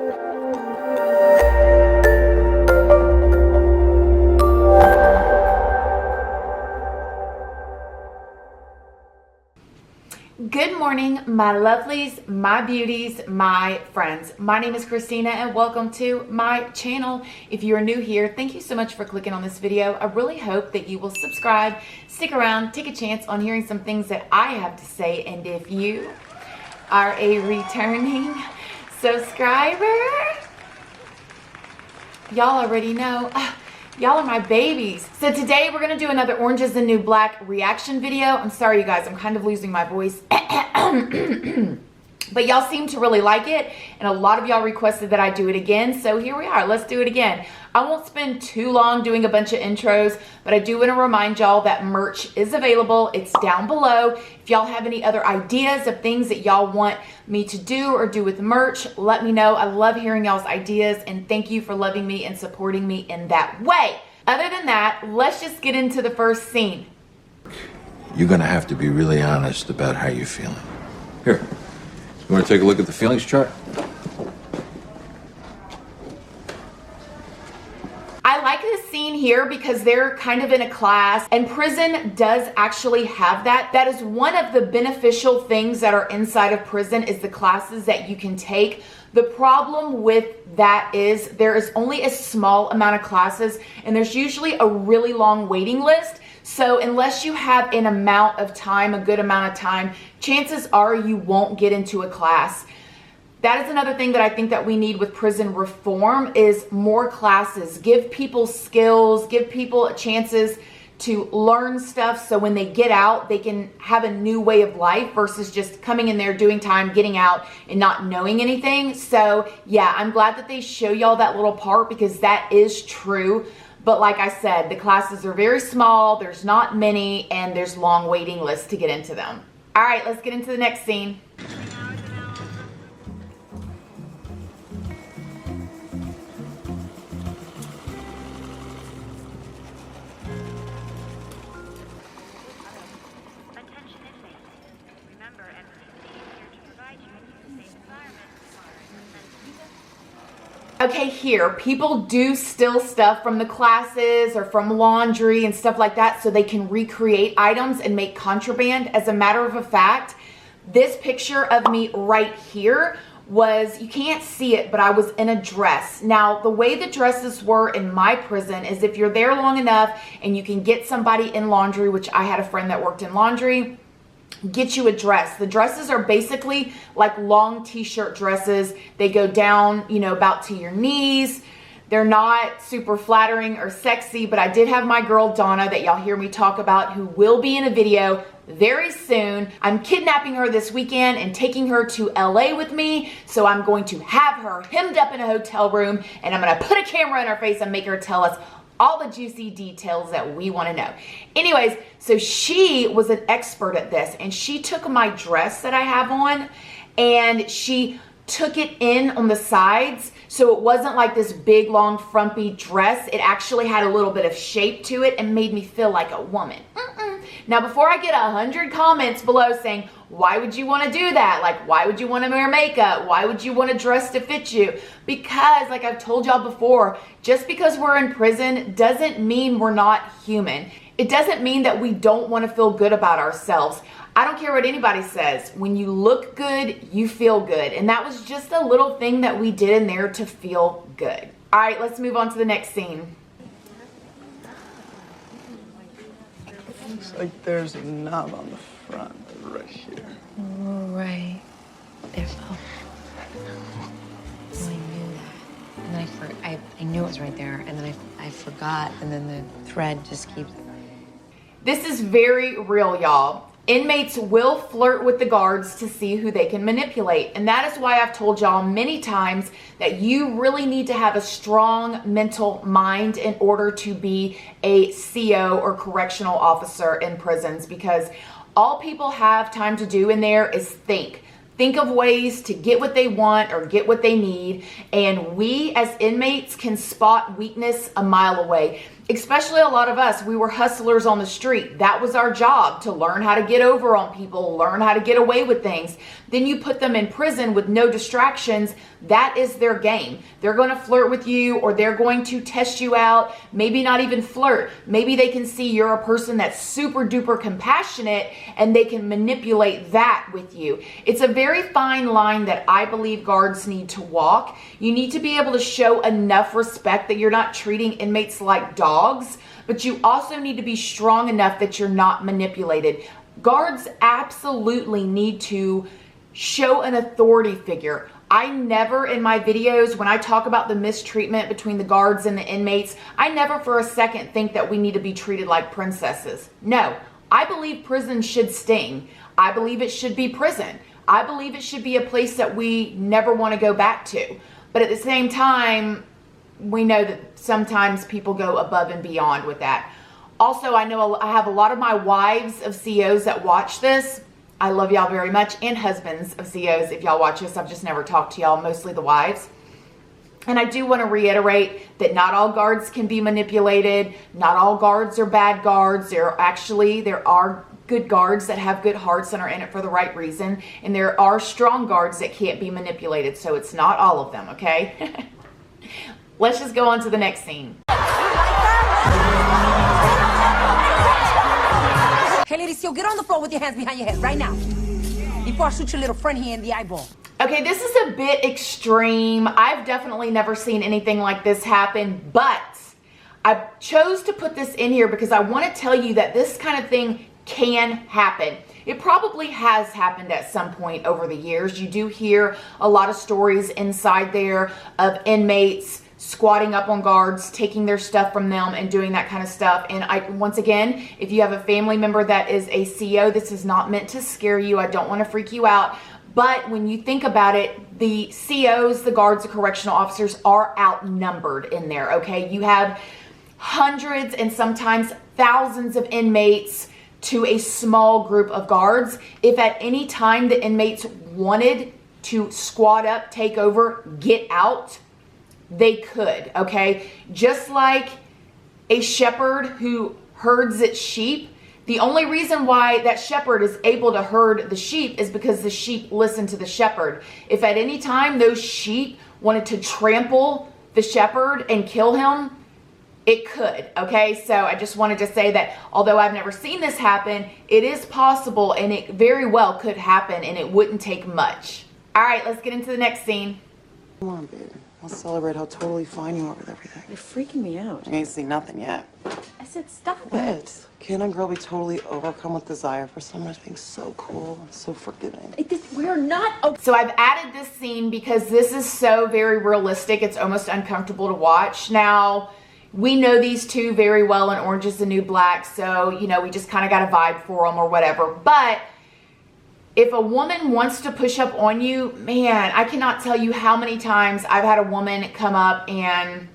Good morning, my lovelies, my beauties, my friends. My name is Christina and welcome to my channel. If you are new here, thank you so much for clicking on this video. I really hope that you will subscribe, stick around, take a chance on hearing some things that I have to say. And if you are a returning subscriber, y'all already know. Y'all are my babies. So today we're gonna do another Orange is the New Black reaction video. I'm sorry you guys, I'm kind of losing my voice. But y'all seem to really like it, and a lot of y'all requested that I do it again, so here we are, let's do it again. I won't spend too long doing a bunch of intros, but I do want to remind y'all that merch is available. It's down below. If y'all have any other ideas of things that y'all want me to do or do with merch, let me know. I love hearing y'all's ideas, and thank you for loving me and supporting me in that way. Other than that, let's just get into the first scene. You're gonna have to be really honest about how you're feeling. Here, you wanna take a look at the feelings chart? I like this scene here because they're kind of in a class, and prison does actually have that. That is one of the beneficial things that are inside of prison, is the classes that you can take. The problem with that is there is only a small amount of classes, and there's usually a really long waiting list. So unless you have an amount of time, a good amount of time, chances are you won't get into a class. That is another thing that I think that we need with prison reform, is more classes. Give people skills, give people chances to learn stuff, so when they get out, they can have a new way of life versus just coming in there, doing time, getting out, and not knowing anything. So yeah, I'm glad that they show y'all that little part, because that is true. But like I said, the classes are very small, there's not many, and there's long waiting lists to get into them. All right, let's get into the next scene. Okay, here, people do steal stuff from the classes or from laundry and stuff like that so they can recreate items and make contraband. As a matter of fact, this picture of me right here was, you can't see it, but I was in a dress. Now, the way the dresses were in my prison is if you're there long enough and you can get somebody in laundry, which I had a friend that worked in laundry, get you a dress. The dresses are basically like long t-shirt dresses. They go down, you know, about to your knees. They're not super flattering or sexy, but I did have my girl Donna that y'all hear me talk about, who will be in a video very soon. I'm kidnapping her this weekend and taking her to LA with me. So I'm going to have her hemmed up in a hotel room, and I'm going to put a camera in her face and make her tell us all the juicy details that we want to know. Anyways, so she was an expert at this, and she took my dress that I have on and she took it in on the sides, so it wasn't like this big long frumpy dress. It actually had a little bit of shape to it and made me feel like a woman. Now, before I get 100 comments below saying, why would you want to do that? Like, why would you want to wear makeup? Why would you want a dress to fit you? Because, like I've told y'all before, just because we're in prison doesn't mean we're not human. It doesn't mean that we don't want to feel good about ourselves. I don't care what anybody says. When you look good, you feel good. And that was just a little thing that we did in there to feel good. All right, let's move on to the next scene. Looks like there's a knob on the front, right here. Right. There. Oh. Well, I knew that. And I knew it was right there, and then I forgot, and then the thread just keeps... This is very real, y'all. Inmates will flirt with the guards to see who they can manipulate. And that is why I've told y'all many times that you really need to have a strong mental mind in order to be a CO or correctional officer in prisons, because all people have time to do in there is think. Think of ways to get what they want or get what they need. And we as inmates can spot weakness a mile away. Especially a lot of us, we were hustlers on the street. That was our job, to learn how to get over on people, learn how to get away with things. Then you put them in prison with no distractions. That is their game. They're going to flirt with you, or they're going to test you out. Maybe not even flirt. Maybe they can see you're a person that's super duper compassionate and they can manipulate that with you. It's a very fine line that I believe guards need to walk. You need to be able to show enough respect that you're not treating inmates like dogs, but you also need to be strong enough that you're not manipulated. Guards absolutely need to show an authority figure. I never, in my videos, when I talk about the mistreatment between the guards and the inmates, I never for a second think that we need to be treated like princesses. No, I believe prison should sting. I believe it should be prison. I believe it should be a place that we never want to go back to. But at the same time, we know that sometimes people go above and beyond with that. Also, I know I have a lot of my wives of COs that watch this. I love y'all very much, and husbands of COs if y'all watch this. I've just never talked to y'all, mostly the wives. And I do want to reiterate that not all guards can be manipulated. Not all guards are bad guards. There are good guards that have good hearts and are in it for the right reason. And there are strong guards that can't be manipulated. So it's not all of them, okay? Let's just go on to the next scene. Hey, ladies, so get on the floor with your hands behind your head right now before I shoot your little friend here in the eyeball. Okay, this is a bit extreme. I've definitely never seen anything like this happen, but I chose to put this in here because I want to tell you that this kind of thing can happen. It probably has happened at some point over the years. You do hear a lot of stories inside there of inmates squatting up on guards, taking their stuff from them and doing that kind of stuff. And once again, if you have a family member that is a CO, this is not meant to scare you. I don't want to freak you out. But when you think about it, the COs, the guards, the correctional officers are outnumbered in there, okay? You have hundreds and sometimes thousands of inmates to a small group of guards. If at any time the inmates wanted to squat up, take over, get out, they could, okay? Just like a shepherd who herds its sheep, the only reason why that shepherd is able to herd the sheep is because the sheep listen to the shepherd. If at any time those sheep wanted to trample the shepherd and kill him, it could, okay? So I just wanted to say that although I've never seen this happen, it is possible and it very well could happen and it wouldn't take much. All right, let's get into the next scene. Come on, baby. Let's celebrate how totally fine you are with everything. You're freaking me out. You ain't seen nothing yet. I said stop it. What? Can a girl be totally overcome with desire for someone who's being so cool and so forgiving? We're not okay. So I've added this scene because this is so very realistic. It's almost uncomfortable to watch. Now, we know these two very well in Orange is the New Black, so, you know, we just kind of got a vibe for them or whatever. But if a woman wants to push up on you, man, I cannot tell you how many times I've had a woman come up and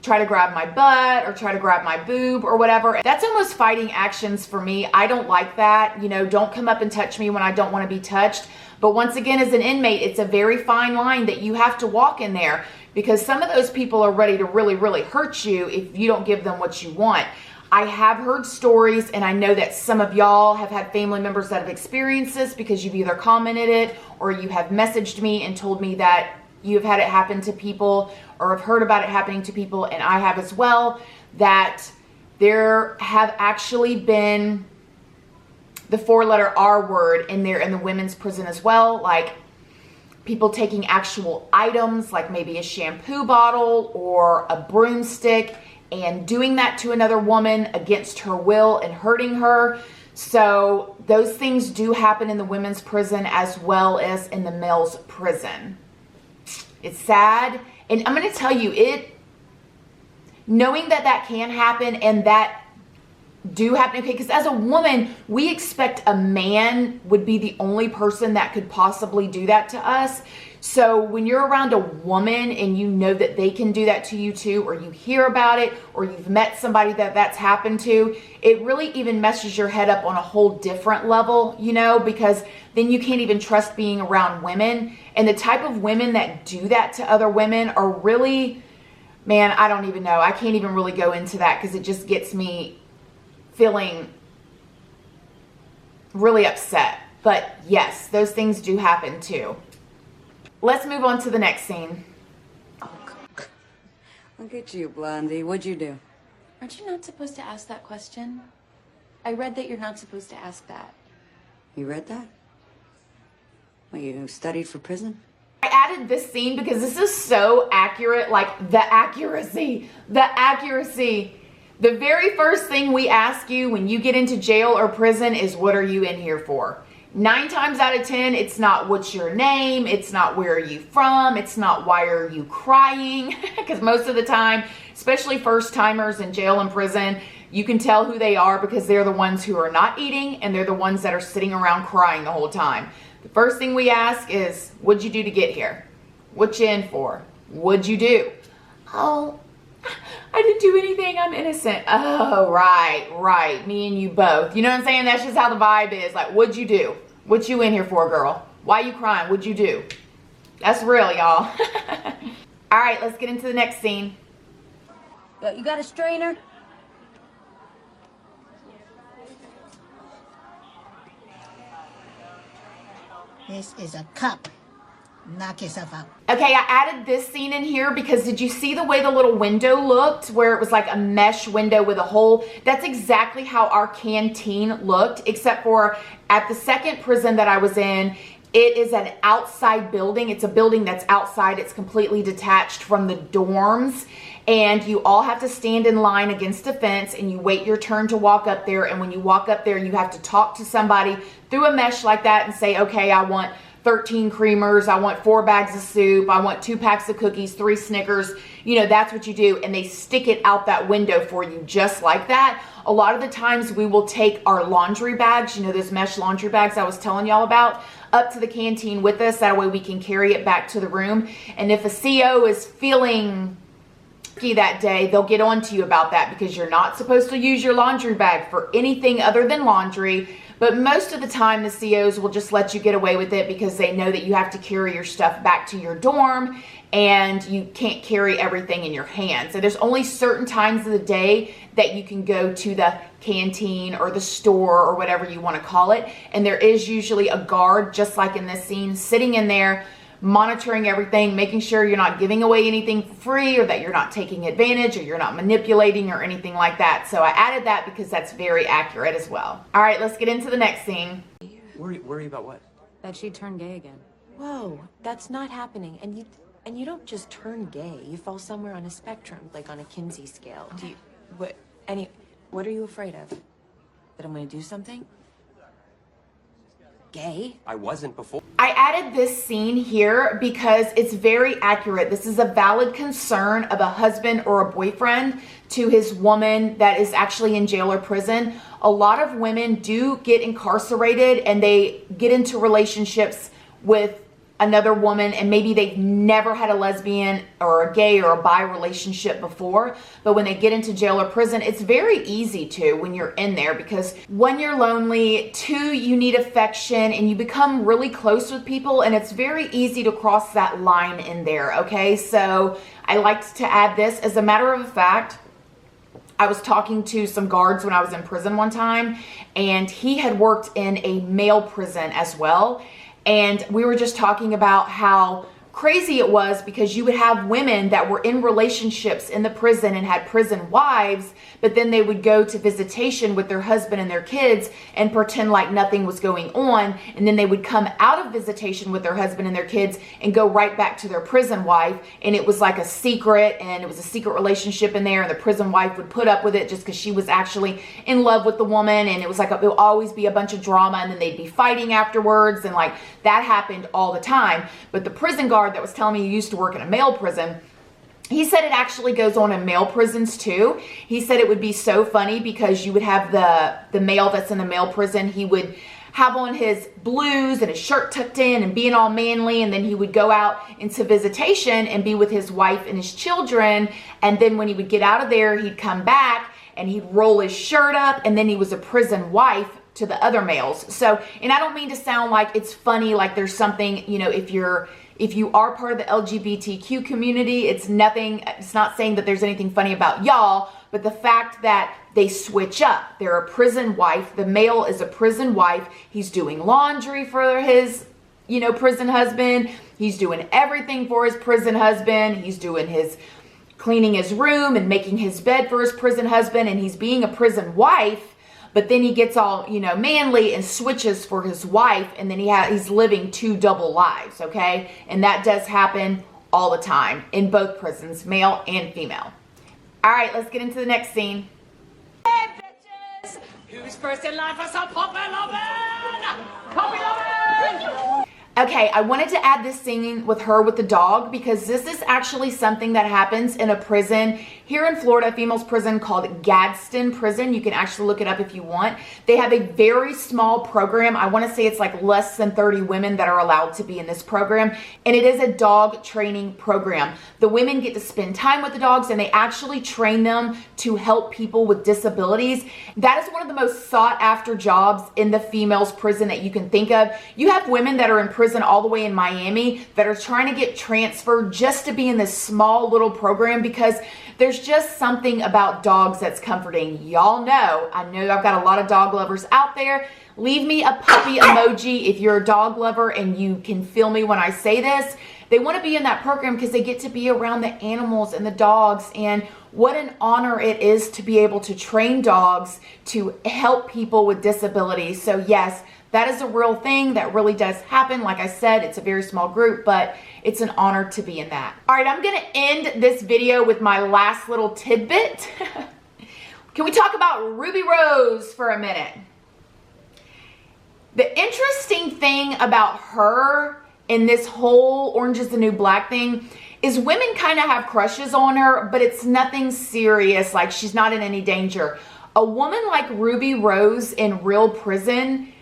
try to grab my butt or try to grab my boob or whatever. That's almost fighting actions for me. I don't like that. You know, don't come up and touch me when I don't want to be touched. But once again, as an inmate, it's a very fine line that you have to walk in there because some of those people are ready to really, really hurt you if you don't give them what you want. I have heard stories, and I know that some of y'all have had family members that have experienced this because you've either commented it or you have messaged me and told me that you've had it happen to people or have heard about it happening to people, and I have as well, that there have actually been the 4-letter R word in there in the women's prison as well, like people taking actual items like maybe a shampoo bottle or a broomstick and doing that to another woman against her will and hurting her. So those things do happen in the women's prison as well as in the male's prison. It's sad. And I'm going to tell you, knowing that that can happen and that do happen, okay, because as a woman, we expect a man would be the only person that could possibly do that to us. So when you're around a woman and you know that they can do that to you too, or you hear about it, or you've met somebody that that's happened to, it really even messes your head up on a whole different level, you know, because then you can't even trust being around women. And the type of women that do that to other women are really, man, I don't even know. I can't even really go into that because it just gets me feeling really upset. But yes, those things do happen too. let's move on to the next scene. Look at you, Blondie. What'd you do? Aren't you not supposed to ask that question? I read that you're not supposed to ask that. You read that? Well, you studied for prison? I added this scene because this is so accurate, like the accuracy. The very first thing we ask you when you get into jail or prison is, what are you in here for? 9 times out of 10, it's not what's your name, it's not where are you from, it's not why are you crying, because most of the time, especially first timers in jail and prison, you can tell who they are because they're the ones who are not eating and they're the ones that are sitting around crying the whole time. The first thing we ask is, what'd you do to get here? What you in for? What'd you do? Oh, I didn't do anything, I'm innocent. Oh, right, me and you both. You know what I'm saying? That's just how the vibe is. Like, what'd you do? What you in here for, girl? Why you crying? What'd you do? That's real, y'all. All right, let's get into the next scene. You got a strainer? This is a cup. Knock yourself out. Okay, I added this scene in here because did you see the way the little window looked where it was like a mesh window with a hole? That's exactly how our canteen looked, except for at the second prison that I was in, it is an outside building. It's a building that's outside. It's completely detached from the dorms. And you all have to stand in line against a fence and you wait your turn to walk up there. And when you walk up there, you have to talk to somebody through a mesh like that and say, okay, I want 13 creamers, I want 4 bags of soup, I want 2 packs of cookies, 3 Snickers. You know, that's what you do. And they stick it out that window for you just like that. A lot of the times we will take our laundry bags, you know, those mesh laundry bags I was telling y'all about, up to the canteen with us. That way we can carry it back to the room. And if a CO is feeling that day, they'll get on to you about that because you're not supposed to use your laundry bag for anything other than laundry. But most of the time the COs will just let you get away with it because they know that you have to carry your stuff back to your dorm and you can't carry everything in your hand. So there's only certain times of the day that you can go to the canteen or the store or whatever you want to call it. And there is usually a guard, just like in this scene, sitting in there monitoring everything, making sure you're not giving away anything for free or that you're not taking advantage or you're not manipulating or anything like that. So I added that because that's very accurate as well. All right, let's get into the next scene. Worry about what? That she turned gay again. Whoa, that's not happening. And you don't just turn gay. You fall somewhere on a spectrum, like on a Kinsey scale. What are you afraid of? That I'm gonna do something? Gay? I wasn't before. I added this scene here because it's very accurate. This is a valid concern of a husband or a boyfriend to his woman that is actually in jail or prison. A lot of women do get incarcerated and they get into relationships with another woman and maybe they've never had a lesbian or a gay or a bi relationship before, but when they get into jail or prison, it's very easy to when you're in there because 1, you're lonely, 2, you need affection and you become really close with people and it's very easy to cross that line in there, okay? So I liked to add this. As a matter of fact, I was talking to some guards when I was in prison one time and he had worked in a male prison as well. And we were just talking about how crazy it was because you would have women that were in relationships in the prison and had prison wives, but then they would go to visitation with their husband and their kids and pretend like nothing was going on. And then they would come out of visitation with their husband and their kids and go right back to their prison wife. And it was like a secret and it was a secret relationship in there. And the prison wife would put up with it just because she was actually in love with the woman. And it was like, it would always be a bunch of drama and then they'd be fighting afterwards. And like that happened all the time. But the prison guard that was telling me he used to work in a male prison, he said it actually goes on in male prisons too. He said it would be so funny because you would have the male that's in the male prison, he would have on his blues and his shirt tucked in and being all manly, and then he would go out into visitation and be with his wife and his children, and then when he would get out of there, he'd come back and he'd roll his shirt up and then he was a prison wife to the other males. So, and I don't mean to sound like it's funny, like there's something, you know, if you are part of the LGBTQ community, it's not saying that there's anything funny about y'all, but the fact that they switch up. They're a prison wife. The male is a prison wife. He's doing laundry for his you know, prison husband. He's doing everything for his prison husband. He's doing his cleaning his room and making his bed for his prison husband, and he's being a prison wife. But then he gets all, you know, manly and switches for his wife, and then he's living 2 double lives, okay? And that does happen all the time in both prisons, male and female. All right, let's get into the next scene. Hey, bitches! Who's first in line for some puppy lovin'? Puppy lovin'! Okay, I wanted to add this scene with her with the dog because this is actually something that happens in a prison here in Florida, females prison called Gadsden Prison. You can actually look it up if you want. They have a very small program. I want to say it's like less than 30 women that are allowed to be in this program. And it is a dog training program. The women get to spend time with the dogs and they actually train them to help people with disabilities. That is one of the most sought after jobs in the females prison that you can think of. You have women that are in prison all the way in Miami that are trying to get transferred just to be in this small little program because there's just something about dogs that's comforting. Y'all know, I know I've got a lot of dog lovers out there. Leave me a puppy emoji if you're a dog lover and you can feel me when I say this. They want to be in that program because they get to be around the animals and the dogs, and what an honor it is to be able to train dogs to help people with disabilities. So yes, that is a real thing that really does happen. Like I said, it's a very small group, but it's an honor to be in that. All right, I'm going to end this video with my last little tidbit. Can we talk about Ruby Rose for a minute? The interesting thing about her in this whole Orange is the New Black thing is women kind of have crushes on her, but it's nothing serious. Like, she's not in any danger. A woman like Ruby Rose in real prison,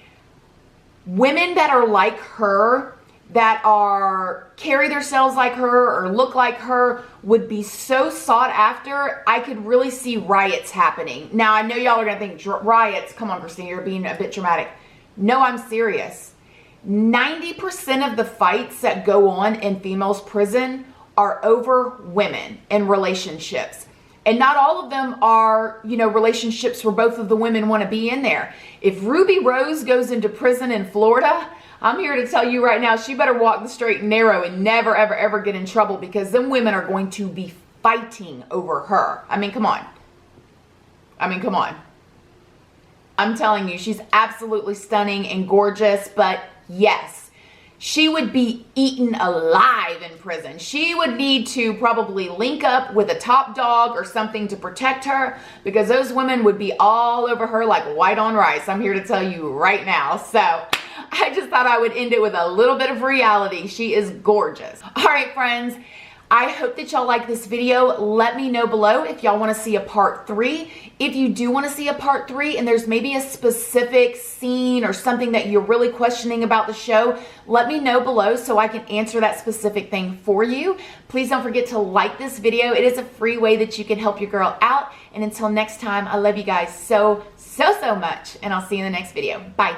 women that are like her, that are carry themselves like her or look like her, would be so sought after. I could really see riots happening. Now, I know y'all are gonna think riots, come on Christina, you're being a bit dramatic. No, I'm serious. 90% of the fights that go on in females prison are over women and relationships. And not all of them are, you know, relationships where both of the women want to be in there. If Ruby Rose goes into prison in Florida, I'm here to tell you right now, she better walk the straight and narrow and never, ever, ever get in trouble, because them women are going to be fighting over her. I mean, come on. Come on. I'm telling you, she's absolutely stunning and gorgeous, but yes, she would be eaten alive in prison. She would need to probably link up with a top dog or something to protect her, because those women would be all over her like white on rice. I'm here to tell you right now. So I just thought I would end it with a little bit of reality. She is gorgeous. All right, friends. I hope that y'all like this video. Let me know below if y'all want to see a part 3. If you do want to see a part 3 and there's maybe a specific scene or something that you're really questioning about the show, let me know below so I can answer that specific thing for you. Please don't forget to like this video. It is a free way that you can help your girl out. And until next time, I love you guys so much. And I'll see you in the next video. Bye.